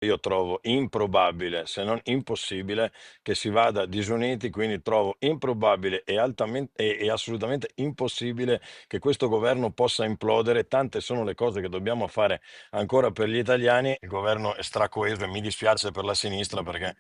io trovo improbabile, se non impossibile, che si vada disuniti, quindi trovo improbabile e assolutamente impossibile che questo governo possa implodere. Tante sono le cose che dobbiamo fare ancora per gli italiani. Il governo è stracoeso e mi dispiace per la sinistra perché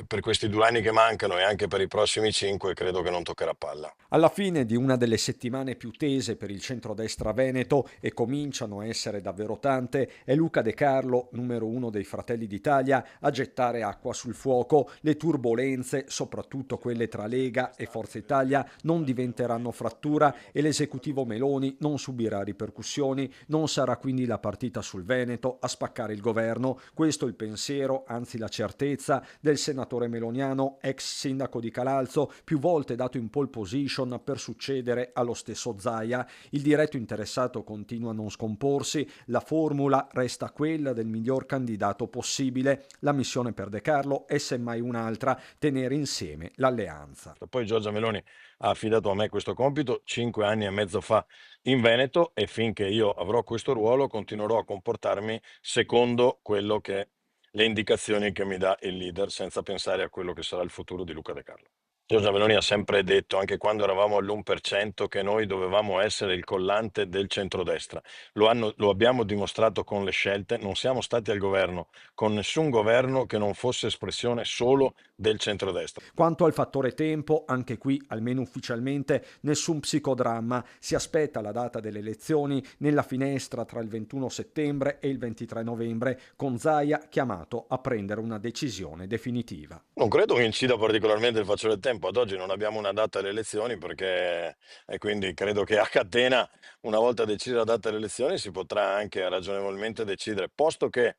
per questi 2 anni che mancano e anche per i prossimi 5 credo che non toccherà palla. Alla fine di una delle settimane più tese per il centrodestra veneto, e cominciano a essere davvero tante, è Luca De Carlo, numero uno dei Fratelli d'Italia, a gettare acqua sul fuoco. Le turbolenze, soprattutto quelle tra Lega e Forza Italia, non diventeranno frattura e l'esecutivo Meloni non subirà ripercussioni. Non sarà quindi la partita sul Veneto a spaccare il governo. Questo è il pensiero, anzi la certezza, del senatore meloniano, ex sindaco di Calalzo, più volte dato in pole position per succedere allo stesso Zaia. Il diretto interessato continua a non scomporsi, la formula resta quella del miglior candidato possibile. La missione per De Carlo è semmai un'altra: tenere insieme l'alleanza. Poi Giorgia Meloni ha affidato a me questo compito 5 anni e mezzo fa in Veneto e finché io avrò questo ruolo continuerò a comportarmi secondo quello che le indicazioni che mi dà il leader, senza pensare a quello che sarà il futuro di Luca De Carlo. Giorgia Meloni ha sempre detto, anche quando eravamo all'1%, che noi dovevamo essere il collante del centrodestra. Lo abbiamo dimostrato con le scelte, non siamo stati al governo con nessun governo che non fosse espressione solo del centrodestra. Quanto al fattore tempo, anche qui, almeno ufficialmente, nessun psicodramma. Si aspetta la data delle elezioni nella finestra tra il 21 settembre e il 23 novembre, con Zaia chiamato a prendere una decisione definitiva. Non credo che incida particolarmente il fattore del tempo. Ad oggi non abbiamo una data alle elezioni perché, e quindi credo che a catena, una volta decisa la data delle elezioni, si potrà anche ragionevolmente decidere. Posto che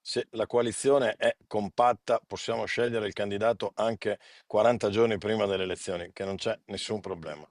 se la coalizione è compatta, possiamo scegliere il candidato anche 40 giorni prima delle elezioni, che non c'è nessun problema.